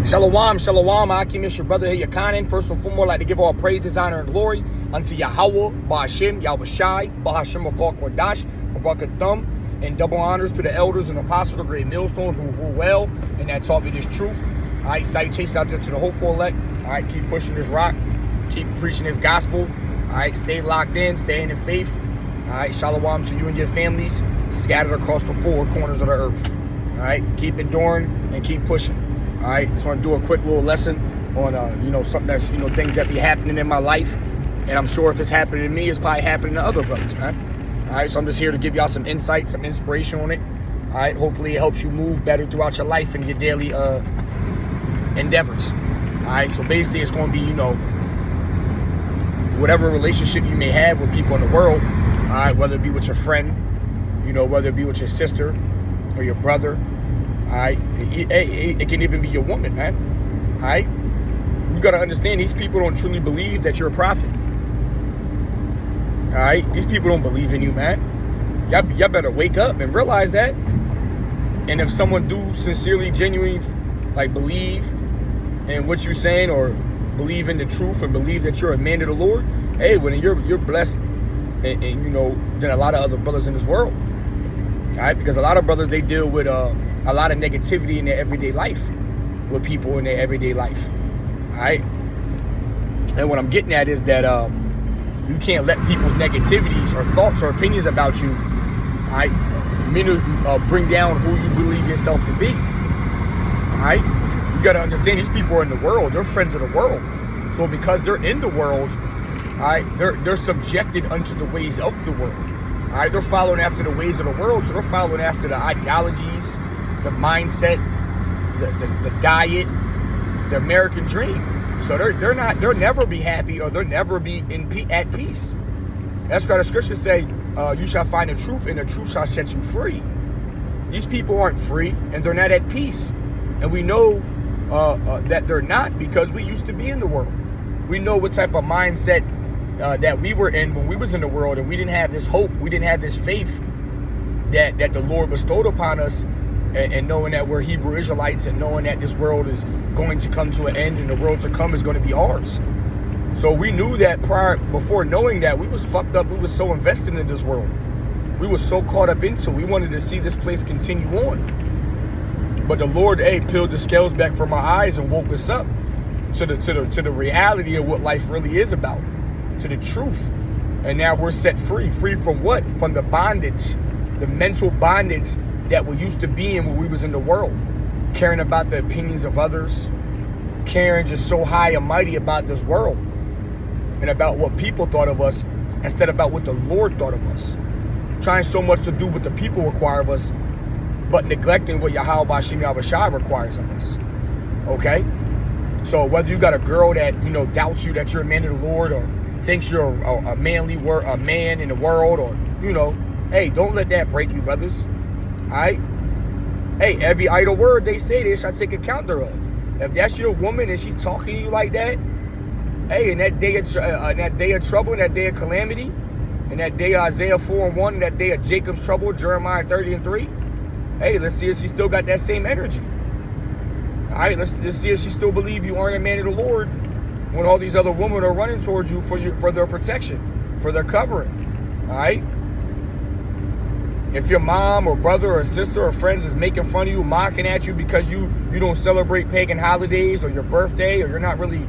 Shalom, shalom, Akim, it's your brother here, Yochanan. First and foremost, I'd like to give all praises, honor, and glory unto Yahweh, Ba'ashem, Yahushai, Ba'ashem, Kodash, Thumb, and double honors to the elders and apostles, the great millstone who rule well and that taught me this truth. All right, salutations out there to the hopeful elect. All right, keep pushing this rock, keep preaching this gospel. All right, stay locked in, stay in the faith. All right, shalom to you and your families scattered across the four corners of the earth. All right, keep enduring and keep pushing. All right, just want to do a quick little lesson on, something that's, things that be happening in my life. And I'm sure if it's happening to me, it's probably happening to other brothers, man. All right, so I'm just here to give y'all some insight, some inspiration on it. All right, hopefully it helps you move better throughout your life and your daily endeavors. All right, so basically it's going to be, whatever relationship you may have with people in the world, all right, whether it be with your friend, whether it be with your sister or your brother. All right, it can even be your woman, man. All right, you got to understand these people don't truly believe that you're a prophet. All right, these people don't believe in you, man. Y'all better wake up and realize that. And if someone do sincerely, genuinely, believe in what you're saying or believe in the truth and believe that you're a man of the Lord, hey, when you're blessed, and than a lot of other brothers in this world. All right, because a lot of brothers, they deal with a lot of negativity in their everyday life, with people in their everyday life. All right, and what I'm getting at is that you can't let people's negativities or thoughts or opinions about you, all right, bring down who you believe yourself to be. All right, you got to understand these people are in the world. They're friends of the world. So because they're in the world, all right, they're subjected unto the ways of the world. All right, they're following after the ways of the world. So they're following after the ideologies, the mindset, the diet, the American dream. So they'll never be happy, or they'll never be at peace. That's why the scriptures say, you shall find the truth and the truth shall set you free. These people aren't free and they're not at peace. And we know that they're not because we used to be in the world. We know what type of mindset that we were in when we was in the world, and we didn't have this hope, we didn't have this faith that the Lord bestowed upon us, and knowing that we're Hebrew Israelites, and knowing that this world is going to come to an end and the world to come is going to be ours. So we knew that before knowing that, we was fucked up. We was so invested in this world. We was so caught up into it. We wanted to see this place continue on. But the Lord, peeled the scales back from our eyes and woke us up to the reality of what life really is about, to the truth. And now we're set free. Free from what? From the bondage, the mental bondage that we used to be in when we was in the world. Caring about the opinions of others. Caring just so high and mighty about this world. And about what people thought of us instead about what the Lord thought of us. Trying so much to do what the people require of us, but neglecting what Yahweh Ba'ashem Yahushai requires of us. Okay? So whether you got a girl that, doubts you that you're a man of the Lord, or thinks you're a man in the world, or, hey, don't let that break you, brothers. All right? Hey, every idle word they say, they shall take account thereof. If that's your woman and she's talking to you like that, hey, in that day of trouble, in that day of calamity, in that day of Isaiah 4:1, in that day of Jacob's trouble, Jeremiah 30:3, hey, let's see if she still got that same energy. All right, let's see if she still believes you aren't a man of the Lord when all these other women are running towards you for their protection, for their covering. All right? If your mom or brother or sister or friends is making fun of you, mocking at you because you don't celebrate pagan holidays or your birthday, or you're not really,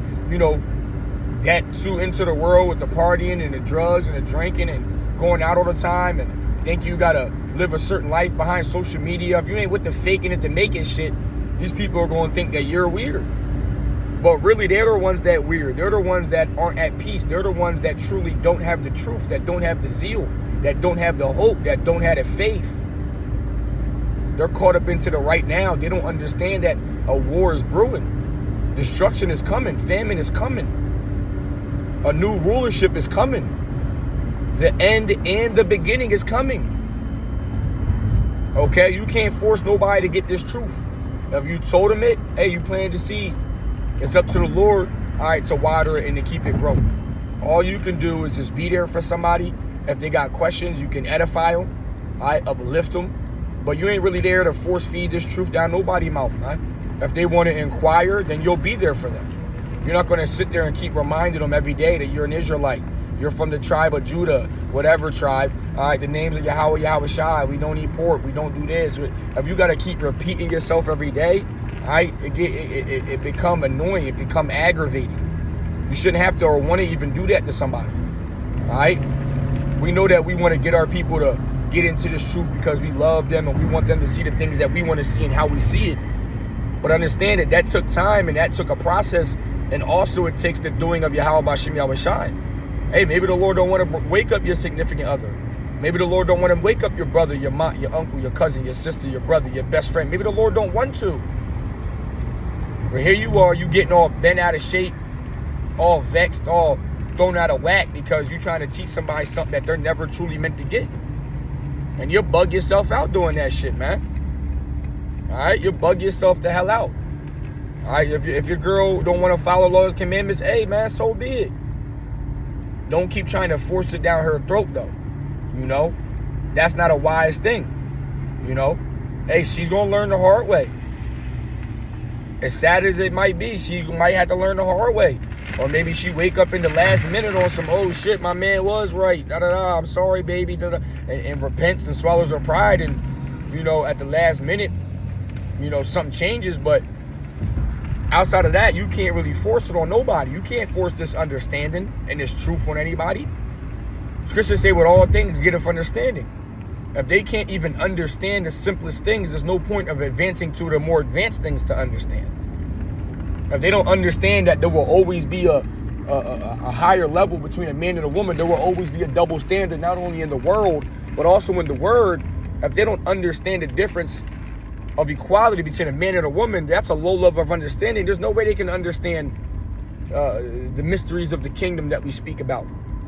that too into the world with the partying and the drugs and the drinking and going out all the time, and think you gotta live a certain life behind social media. If you ain't with the faking it, the making shit, these people are going to think that you're weird. But really, they're the ones that weird. They're the ones that aren't at peace. They're the ones that truly don't have the truth, that don't have the zeal, that don't have the hope, that don't have the faith. They're caught up into the right now. They don't understand that a war is brewing. Destruction is coming. Famine is coming. A new rulership is coming. The end and the beginning is coming. Okay? You can't force nobody to get this truth. If you told them it, hey, you planted the seed. It's up to the Lord, all right, to water it and to keep it growing. All you can do is just be there for somebody. If they got questions, you can edify them, all right, uplift them. But you ain't really there to force feed this truth down nobody's mouth, man. If they want to inquire, then you'll be there for them. You're not going to sit there and keep reminding them every day that you're an Israelite. You're from the tribe of Judah, whatever tribe. All right, the names of Yahweh, Yahweh Shai. We don't eat pork. We don't do this. If you got to keep repeating yourself every day, all right, it become annoying. It become aggravating. You shouldn't have to or want to even do that to somebody. All right? We know that we want to get our people to get into this truth because we love them and we want them to see the things that we want to see and how we see it. But understand that took time and that took a process, and also it takes the doing of Yahweh B'Shem Yahweh Shai. Hey, maybe the Lord don't want to wake up your significant other. Maybe the Lord don't want to wake up your brother, your mom, your uncle, your cousin, your sister, your brother, your best friend. Maybe the Lord don't want to. But here you are, you getting all bent out of shape, all vexed, all thrown out of whack because you're trying to teach somebody something that they're never truly meant to get. And you'll bug yourself out doing that shit, man. All right, you'll bug yourself the hell out. All right, if your girl don't want to follow Lord's commandments, hey, man, so be it. Don't keep trying to force it down her throat, though. You know, that's not a wise thing. You know, hey, she's going to learn the hard way. As sad as it might be, she might have to learn the hard way. Or maybe she wake up in the last minute on some, oh shit, my man was right, I'm sorry, baby, and repents and swallows her pride, and, you know, at the last minute, you know, something changes. But outside of that, you can't really force it on nobody. You can't force this understanding and this truth on anybody. Scriptures say, with all things, get of understanding. If they can't even understand the simplest things, there's no point of advancing to the more advanced things to understand. If they don't understand that there will always be a higher level between a man and a woman, there will always be a double standard, not only in the world, but also in the word. If they don't understand the difference of equality between a man and a woman, that's a low level of understanding. There's no way they can understand the mysteries of the kingdom that we speak about.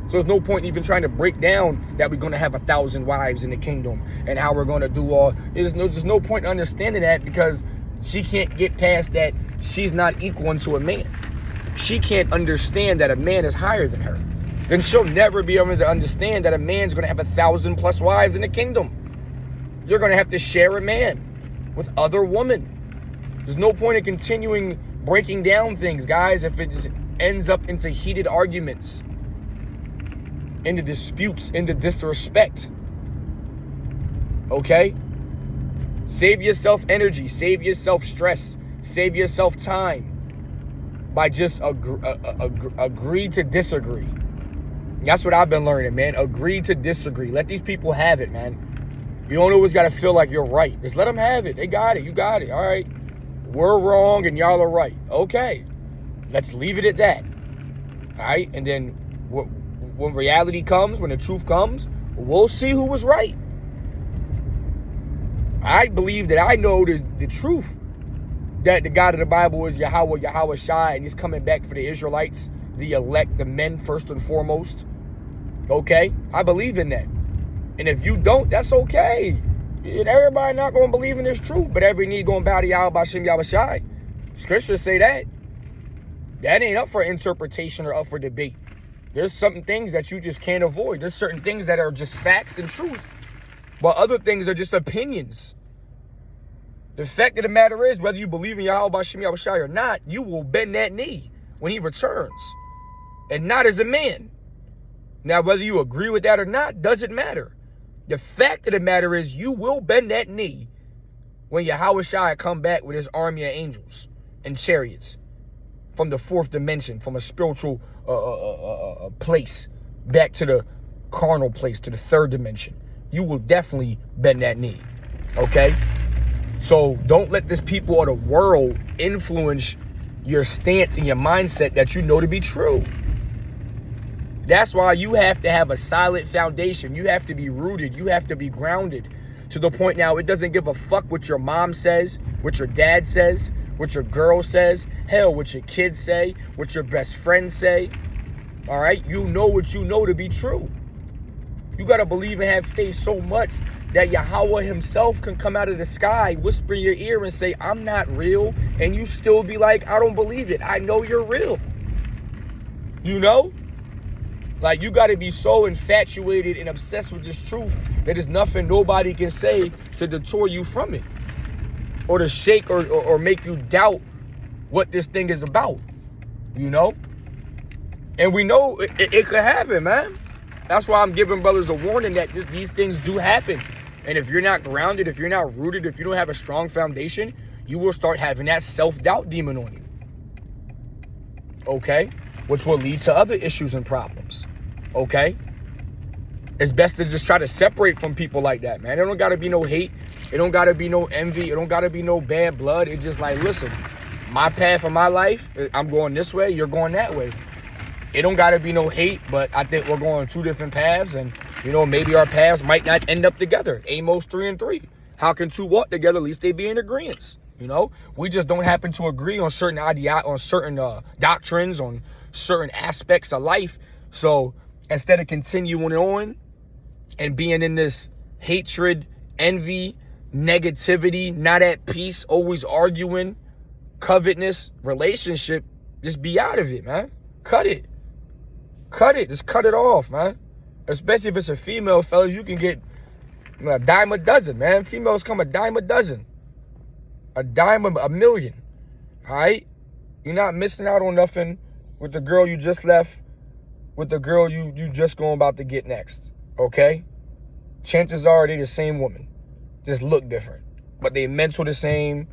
So there's no point in even trying to break down that we're going to have 1,000 wives in the kingdom and how we're going to do all. There's no point in understanding that, because she can't get past that she's not equal to a man. She can't understand that a man is higher than her. Then she'll never be able to understand that a man's going to have 1,000+ wives in the kingdom. You're going to have to share a man with other women. There's no point in continuing breaking down things, guys, if it just ends up into heated arguments, into disputes, into disrespect. Okay? Save yourself energy, save yourself stress, save yourself time by just agree to disagree. That's what I've been learning, man. Agree to disagree. Let these people have it, man. You don't always got to feel like you're right. Just let them have it. They got it. You got it. All right. We're wrong and y'all are right. Okay. Let's leave it at that. All right. And then when reality comes, when the truth comes, we'll see who was right. I believe that I know the truth, that the God of the Bible is Yahweh, Yahweh Shai, and he's coming back for the Israelites, the elect, the men first and foremost. Okay? I believe in that. And if you don't, that's okay. And everybody not going to believe in this truth, but every knee going to bow to Yahweh B'Shem Yahweh Shai. Scriptures say that. That ain't up for interpretation or up for debate. There's certain things that you just can't avoid. There's certain things that are just facts and truth, but other things are just opinions. The fact of the matter is, whether you believe in Yahweh B'Shem Yahweh Shai or not, you will bend that knee when he returns, and not as a man. Now, whether you agree with that or not doesn't matter. The fact of the matter is, you will bend that knee when Yahweh Shai come back with his army of angels and chariots from the fourth dimension, from a spiritual place back to the carnal place, to the third dimension. You will definitely bend that knee. Okay? So don't let this people of the world influence your stance and your mindset that you know to be true. That's why you have to have a solid foundation. You have to be rooted. You have to be grounded to the point now it doesn't give a fuck what your mom says, what your dad says, what your girl says, hell, what your kids say, what your best friends say. All right? You know what you know to be true. You got to believe and have faith so much that Yahweh himself can come out of the sky, whisper in your ear and say, I'm not real. And you still be like, I don't believe it. I know you're real. You know? Like, you got to be so infatuated and obsessed with this truth that there's nothing nobody can say to detour you from it. or to shake or make you doubt what this thing is about, you know? And we know it could happen, man. That's why I'm giving brothers a warning that these things do happen. And if you're not grounded, if you're not rooted, if you don't have a strong foundation, you will start having that self-doubt demon on you. Okay? Which will lead to other issues and problems. Okay? It's best to just try to separate from people like that, man. It don't got to be no hate. It don't got to be no envy. It don't got to be no bad blood. It's just like, listen, my path of my life, I'm going this way, you're going that way. It don't got to be no hate, but I think we're going two different paths, and, you know, maybe our paths might not end up together. Amos 3:3. How can two walk together? At least they be in agreement. You know, we just don't happen to agree on certain doctrines, on certain aspects of life. So instead of continuing on and being in this hatred, envy, negativity, not at peace, always arguing, covetousness relationship, just be out of it, man. Cut it. Just cut it off, man. Especially if it's a female, fellas, you can get a dime a dozen, man. Females come a dime a dozen. A dime a million. All right? You're not missing out on nothing with the girl you just left, with the girl you just going about to get next. Okay? Chances are they the same woman. Just look different. But they mental the same.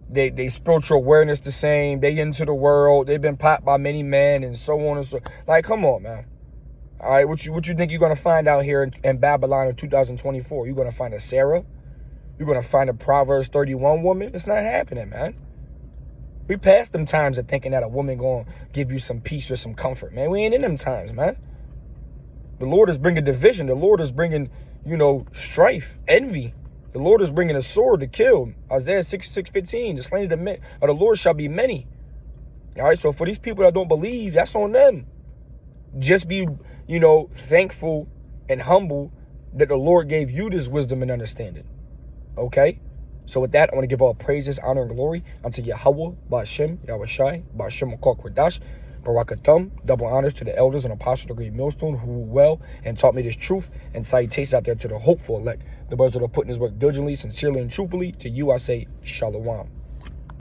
They spiritual awareness the same. They into the world. They've been popped by many men and so on and so. Like, come on, man. All right, what you think you're gonna find out here in Babylon in 2024? You're gonna find a Sarah? You're gonna find a Proverbs 31 woman? It's not happening, man. We passed them times of thinking that a woman gonna give you some peace or some comfort, man. We ain't in them times, man. The Lord is bringing division. The Lord is bringing, you know, strife, envy. The Lord is bringing a sword to kill. Isaiah 66:15, the slain of the Lord shall be many. All right, so for these people that don't believe, that's on them. Just be, you know, thankful and humble that the Lord gave you this wisdom and understanding. Okay? So with that, I want to give all praises, honor, and glory unto Yahweh, Ba'ashem, Yahushai, Ba'ashem Makor Kwadash, Barakathum, double honors to the elders and apostles of the great millstone who ruled well and taught me this truth, and salutations out there to the hopeful elect, the brothers that are putting his work diligently, sincerely, and truthfully. To you I say, Shalom.